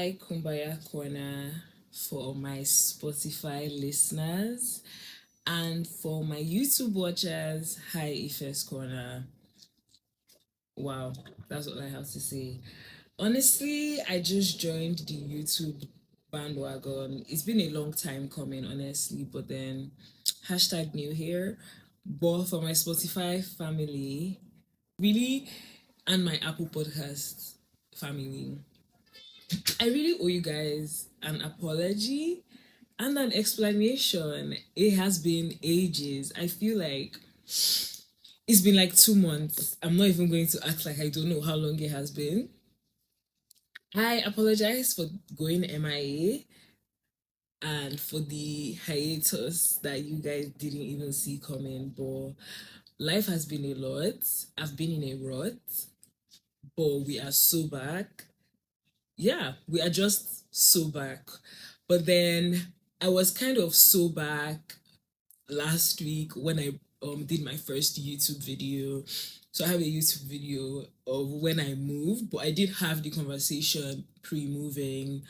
Hi, Kumbaya Corner for my Spotify listeners, and for my YouTube watchers. Hi, Ife's Corner. Wow, that's what I have to say. Honestly, I just joined the YouTube bandwagon. It's been a long time coming, honestly, but then hashtag new here. But for my Spotify family, really, and my Apple Podcast family, I really owe you guys an apology and an explanation. It has been ages. I feel like it's been like 2 months. I'm not even going to act like I don't know how long it has been. I apologize for going MIA and for the hiatus that you guys didn't even see coming, but life has been a lot. I've been in a rut, but we are so back. Yeah, we are just so back. But then I was kind of so back last week when I did my first YouTube video. So I have a YouTube video of when I moved, but I did have the conversation pre-moving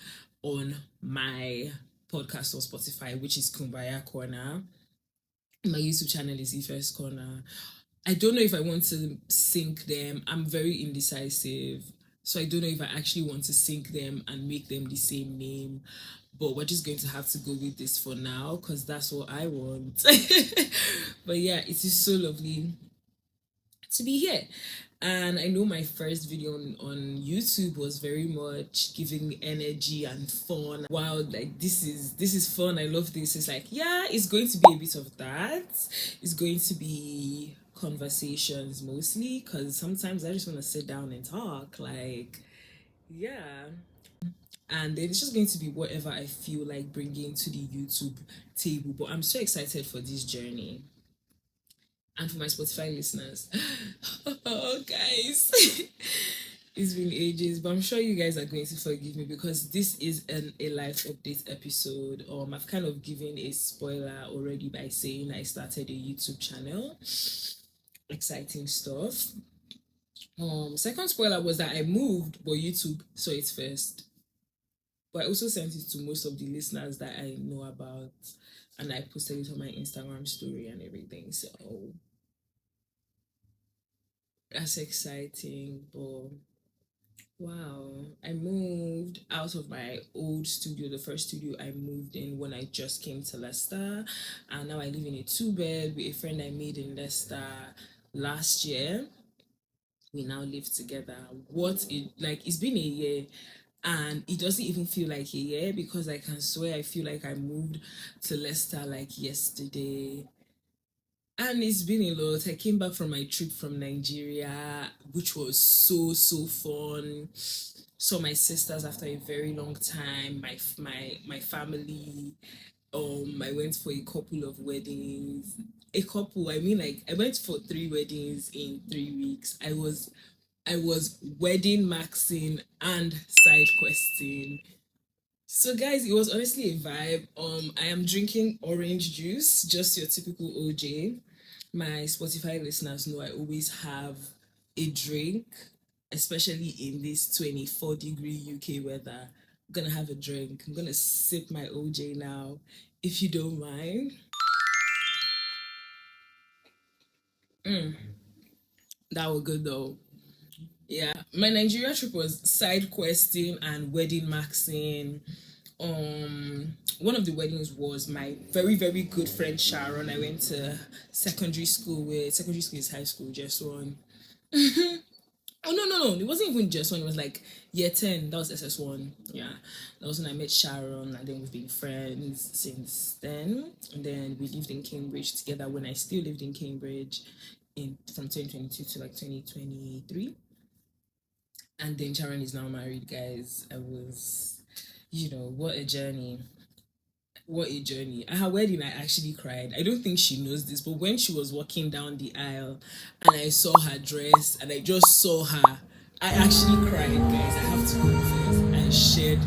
on my podcast on Spotify, which is Kumbaya Corner. My YouTube channel is Ife's Corner. I don't know if I want to sync them. I'm very indecisive. So I don't know if I actually want to sync them and make them the same name. But we're just going to have to go with this for now because that's what I want. But yeah, it is so lovely to be here. And I know my first video on YouTube was very much giving me energy and fun. Wow, like this is fun. I love this. It's like, yeah, it's going to be a bit of that. It's going to be conversations mostly because sometimes I just want to sit down and talk. Like, yeah. And then it's just going to be whatever I feel like bringing to the YouTube table. But I'm so excited for this journey. And for my Spotify listeners, oh, guys, it's been ages, but I'm sure you guys are going to forgive me because this is a life update episode. I've kind of given a spoiler already by saying I started a YouTube channel. Exciting stuff. Second spoiler was that I moved, but YouTube saw it first. But I also sent it to most of the listeners that I know about, and I posted it on my Instagram story and everything. So that's exciting. But wow, I moved out of my old studio, the first studio I moved in when I just came to Leicester, and now I live in a two-bed with a friend I made in Leicester last year. We now live together. It's been a year and it doesn't even feel like a year because I can swear I feel like I moved to Leicester like yesterday. And it's been a lot. I came back from my trip from Nigeria, which was so fun. Saw my sisters after a very long time. My family. I went for a couple of weddings. A couple. I mean, like I went for 3 weddings in 3 weeks. I was wedding maxing and side questing. So guys, it was honestly a vibe. I am drinking orange juice, just your typical OJ. My Spotify listeners know I always have a drink, especially in this 24-degree UK weather. I'm gonna have a drink. I'm gonna sip my OJ now, if you don't mind. That was good though. Yeah, my Nigeria trip was side questing and wedding maxing. One of the weddings was my very good friend Sharon. I went to secondary school with. Secondary school is high school, just one. Oh no, it wasn't even just one. It was like year 10. That was SS1. Yeah, that was when I met Sharon, and then we've been friends since then. And then we lived in Cambridge together when I still lived in Cambridge, in from 2022 to like 2023. And then Sharon is now married, guys. What a journey. What a journey. At her wedding, I actually cried. I don't think she knows this, but when she was walking down the aisle and I saw her dress and I just saw her, I actually cried, guys. I have to confess. I shed.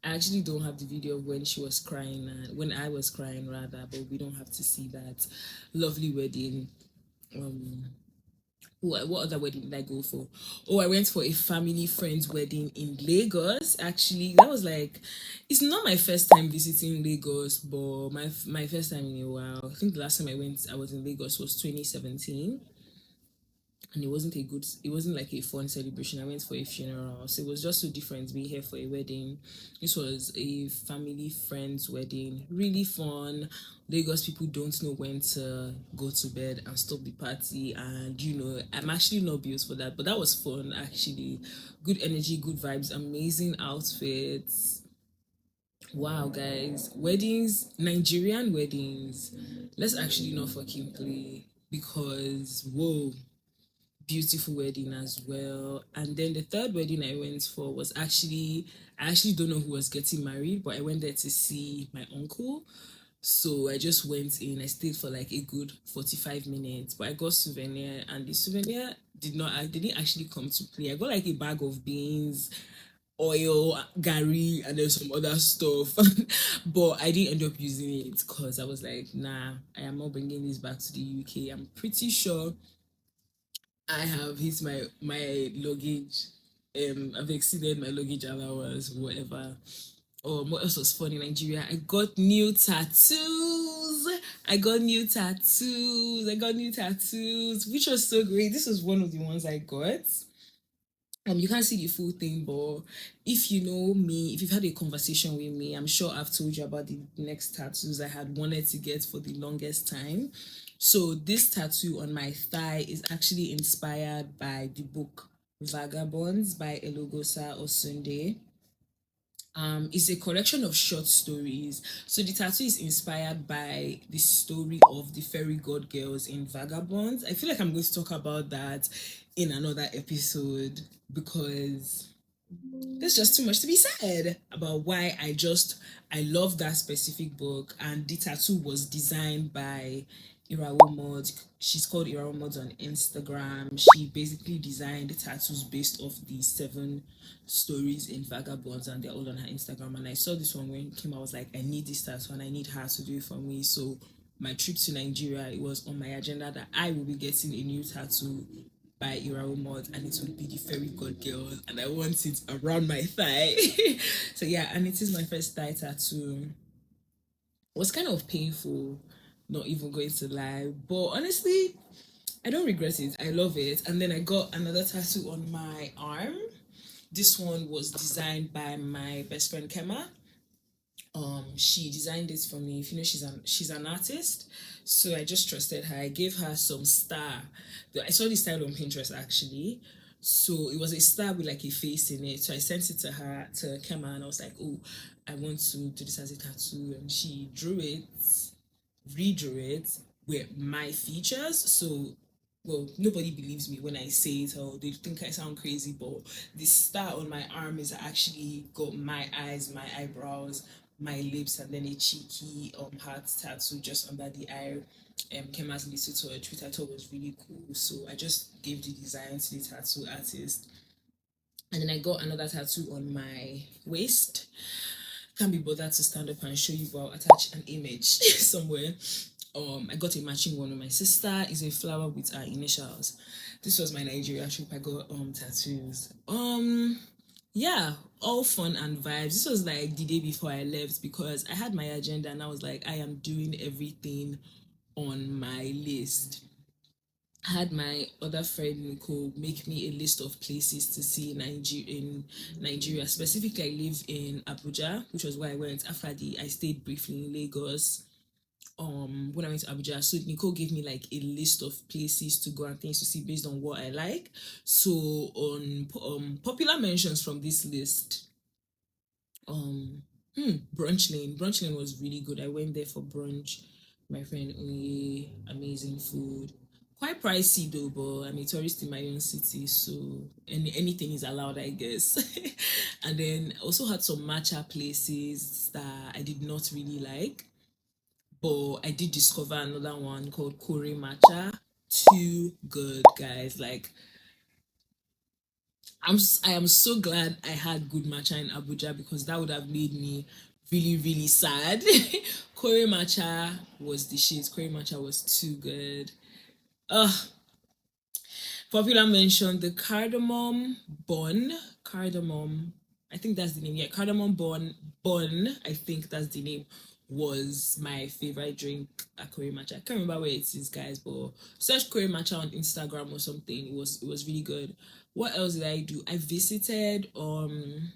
I actually don't have the video of when she was crying, when I was crying, rather, but we don't have to see that lovely wedding. Um, What other wedding did I go for? Oh, I went for a family friend's wedding in Lagos. Actually, that was like, it's not my first time visiting Lagos, but my first time in a while. I think the last time I was in Lagos was 2017, and it wasn't like a fun celebration. I went for a funeral, so it was just so different being here for a wedding. This was a family friend's wedding, really fun. Lagos people don't know when to go to bed and stop the party, and I'm actually not built for that, but that was fun. Actually, good energy, good vibes, amazing outfits. Wow, guys, weddings, Nigerian weddings, let's actually not fucking play, because whoa, beautiful wedding as well. And then the third wedding I went for was actually, I actually don't know who was getting married, but I went there to see my uncle. So I just went in. I stayed for like a good 45 minutes, but I got souvenir, and the souvenir I didn't actually come to play. I got like a bag of beans, oil, gari, and then some other stuff. But I didn't end up using it because I was like, nah, I am not bringing this back to the UK. I'm pretty sure I have hit my luggage. I've exceeded my luggage allowance, whatever. What else was fun in Nigeria? I got new tattoos. I got new tattoos, which was so great. This was one of the ones I got. You can't see the full thing, but if you know me, if you've had a conversation with me, I'm sure I've told you about the next tattoos I had wanted to get for the longest time. So this tattoo on my thigh is actually inspired by the book Vagabonds by Elogosa Osunde. It's a collection of short stories. So the tattoo is inspired by the story of the fairy god girls in Vagabonds. I feel like I'm going to talk about that in another episode, because there's just too much to be said about why I love that specific book. And the tattoo was designed by Irawo Mod. She's called Irawo Mod on Instagram. She basically designed the tattoos based off the 7 stories in Vagabonds, and they're all on her Instagram. And I saw this one when it came. I was like, I need this tattoo and I need her to do it for me. So my trip to Nigeria, it was on my agenda that I will be getting a new tattoo by Irawo Mod, and it would be the fairy god girl, and I want it around my thigh. So yeah, and it is my first thigh tattoo. It was kind of painful, not even going to lie, but honestly, I don't regret it. I love it. And then I got another tattoo on my arm. This one was designed by my best friend Kema. She designed it for me. If you know, she's an artist, so I just trusted her. I gave her some star. I saw this style on Pinterest actually. So it was a star with like a face in it. So I sent it to her, to Kema, and I was like, oh, I want to do this as a tattoo. And she drew it, redrew it with my features. So, well, nobody believes me when I say it, or they think I sound crazy, but the star on my arm is actually got my eyes, my eyebrows, my lips, and then a cheeky heart tattoo just under the eye. Came as little to a tweet I thought was really cool. So I just gave the design to the tattoo artist. And then I got another tattoo on my waist. Can't be bothered to stand up and show you, but I'll attach an image somewhere. I got a matching one with my sister. It's a flower with our initials. This was my Nigeria trip. I got tattoos. Yeah, all fun and vibes. This was like the day before I left, because I had my agenda and I was like, I am doing everything on my list. I had my other friend Nicole make me a list of places to see in Nigeria. Specifically, I live in Abuja, which was where I went. I stayed briefly in Lagos. When I went to Abuja, so Nicole gave me like a list of places to go and things to see based on what I like. So on popular mentions from this list, um Brunch Lane was really good. I went there for brunch. My friend Oye, amazing food. Quite pricey though, but I'm a tourist in my own city, so anything is allowed, I guess. And then I also had some matcha places that I did not really like, but I did discover another one called Kore Matcha. Too good, guys. Like, I am so glad I had good matcha in Abuja, because that would have made me really really sad. Kore Matcha was the shit. Kore Matcha was too good. Ugh. Popular mention, the cardamom bun. Cardamom, I think that's the name. Yeah, cardamom bun. I think that's the name. Was my favorite drink at Korea Matcha. I can't remember where it is, guys, but search Korea Matcha on Instagram or something. It was really good. What else did I do? I visited the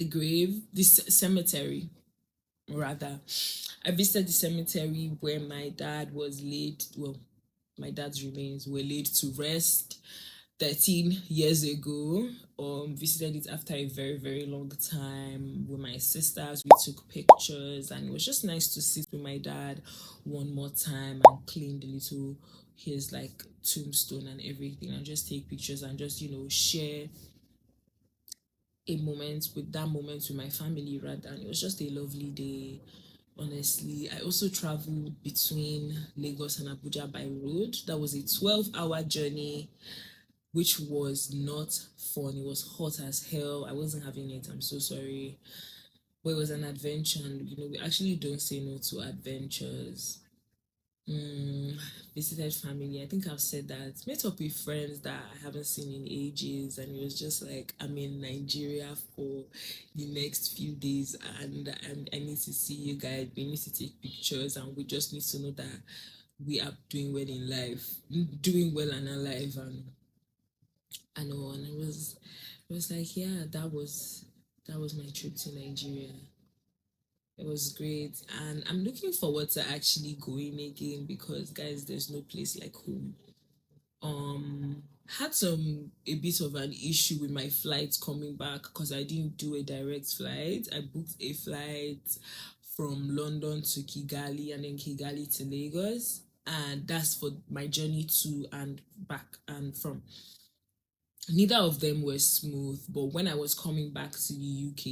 grave, this cemetery rather. I visited the cemetery where my dad was laid. Well, my dad's remains were laid to rest 13 years ago. Visited it after a very, very long time with my sisters. We took pictures, and it was just nice to sit with my dad one more time and clean the little his like tombstone and everything, and just take pictures and just share a moment with my family rather. And it was just a lovely day, honestly. I also traveled between Lagos and Abuja by road. That was a 12-hour journey, which was not fun. It was hot as hell. I wasn't having it. I'm so sorry. But it was an adventure, and we actually don't say no to adventures. Mm, Visited family. I think I've said that. Met up with friends that I haven't seen in ages, and it was just like I'm in Nigeria for the next few days, and I need to see you guys. We need to take pictures, and we just need to know that we are doing well in life, doing well and alive, and all. And it was like, yeah, that was my trip to Nigeria. It was great, and I'm looking forward to actually going again because, guys, there's no place like home. Had some a bit of an issue with my flight coming back because I didn't do a direct flight. I booked a flight from London to Kigali and then Kigali to Lagos, and that's for my journey to and back and from. Neither of them were smooth, but when I was coming back to the UK,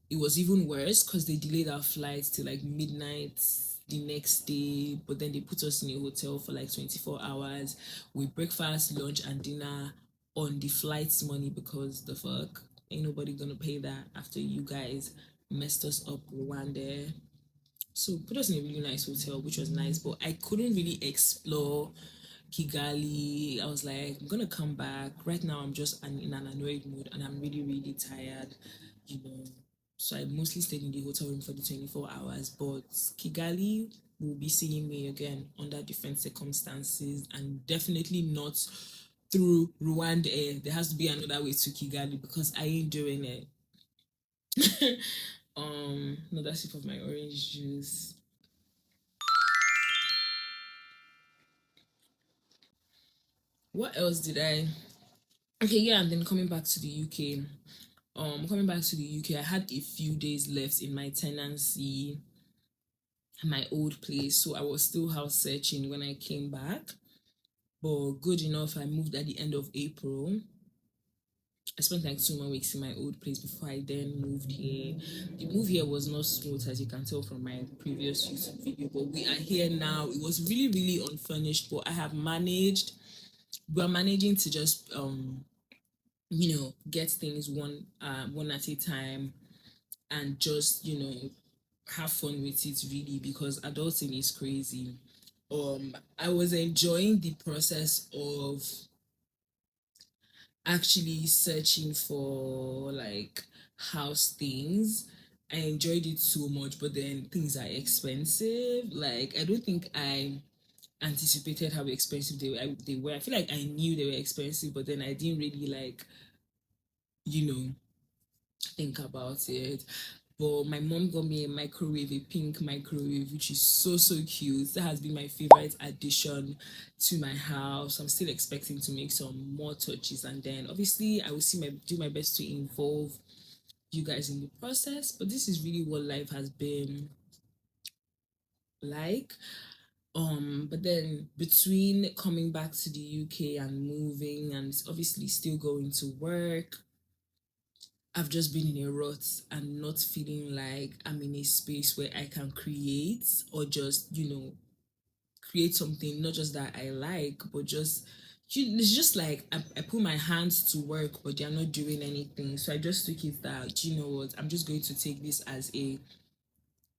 it was even worse because they delayed our flights to like midnight the next day, but then they put us in a hotel for like 24 hours with breakfast, lunch, and dinner on the flight's money because the fuck ain't nobody gonna pay that after you guys messed us up one day. So put us in a really nice hotel, which was nice, but I couldn't really explore Kigali. I was like, I'm gonna come back. Right now, I'm just in an annoyed mood, and I'm really, really tired. You know, so I mostly stayed in the hotel room for the 24 hours. But Kigali will be seeing me again under different circumstances, and definitely not through Rwanda Air. There has to be another way to Kigali because I ain't doing it. Another sip of my orange juice. What else did I? Okay, yeah, and then coming back to the UK. Coming back to the UK, I had a few days left in my tenancy at my old place, so I was still house searching when I came back. But good enough, I moved at the end of April. I spent like 2 more weeks in my old place before I then moved here. The move here was not smooth, as you can tell from my previous YouTube video, but we are here now. It was really, really unfurnished, but I have managed. We're managing to just get things one at a time, and just have fun with it, really, because adulting is crazy. I was enjoying the process of actually searching for like house things. I enjoyed it so much, but then things are expensive. Like, I don't think I anticipated how expensive they were. I feel like I knew they were expensive, but then I didn't really like you know think about it. But my mom got me a microwave, a pink microwave, which is so, so cute. That has been my favorite addition to my house. I'm still expecting to make some more touches, and then obviously I will do my best to involve you guys in the process. But this is really what life has been like. But then between coming back to the UK and moving, and obviously still going to work, I've just been in a rut and not feeling like I'm in a space where I can create, or just, create something, not just that I like, but just, it's just like I put my hands to work, but they're not doing anything. So I just took it that, you know what, I'm just going to take this as a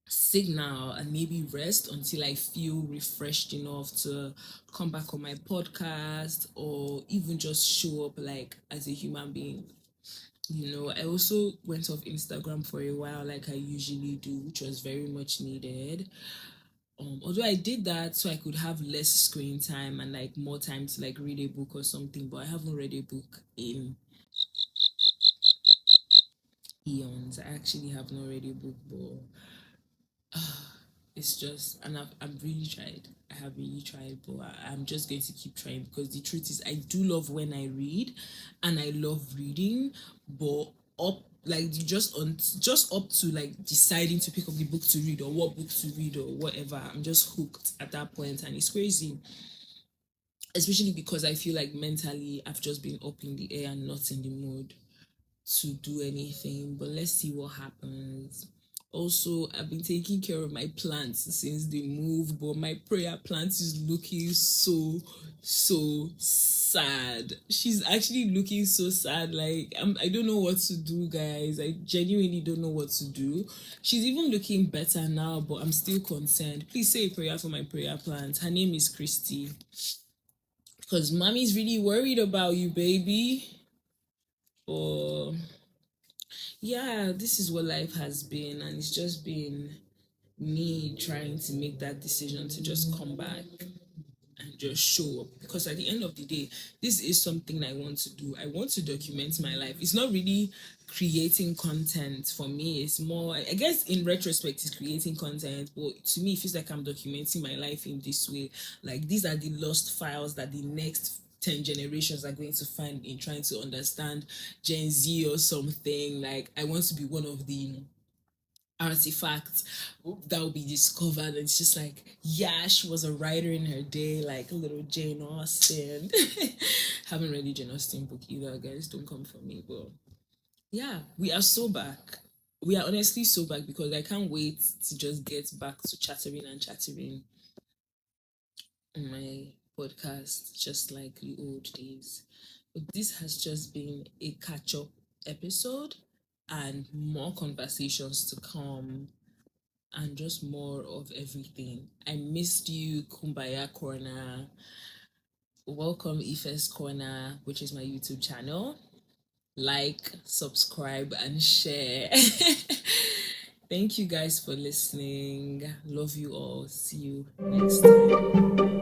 signal and maybe rest until I feel refreshed enough to come back on my podcast or even just show up like as a human being. I also went off Instagram for a while, like I usually do, which was very much needed. Although I did that so I could have less screen time and like more time to like read a book or something, but I haven't read a book in eons. I actually have not read a book, but it's just, and I've really tried. I have really tried, but I'm just going to keep trying because the truth is, I do love when I read, and I love reading, but up like you just up to like deciding to pick up the book to read or what book to read or whatever. I'm just hooked at that point, and it's crazy, especially because I feel like mentally I've just been up in the air and not in the mood to do anything, but let's see what happens. Also, I've been taking care of my plants since they moved, but my prayer plant is looking so sad. She's actually looking so sad. Like I don't know what to do, guys. I genuinely don't know what to do. She's even looking better now, but I'm still concerned. Please say a prayer for my prayer plant. Her name is Christy, because mommy's really worried about you, baby. Or yeah, this is what life has been, and it's just been me trying to make that decision to just come back and just show up, because at the end of the day, this is something I want to do. I want to document my life. It's not really creating content for me. It's more, I guess in retrospect, it's creating content, but to me it feels like I'm documenting my life in this way. Like these are the lost files that the next 10 generations are going to find in trying to understand Gen Z or something. Like I want to be one of the artifacts that will be discovered. It's just like, yeah, she was a writer in her day, like a little Jane Austen. Haven't read the Jane Austen book either, guys, don't come for me. But yeah, we are so back. We are honestly so back, because I can't wait to just get back to chattering on my podcast, just like the old days. But this has just been a catch up episode, and more conversations to come, and just more of everything. I missed you, Kumbaya Corner. Welcome, Ife's Corner, which is my YouTube channel. Like, subscribe, and share. Thank you guys for listening. Love you all. See you next time.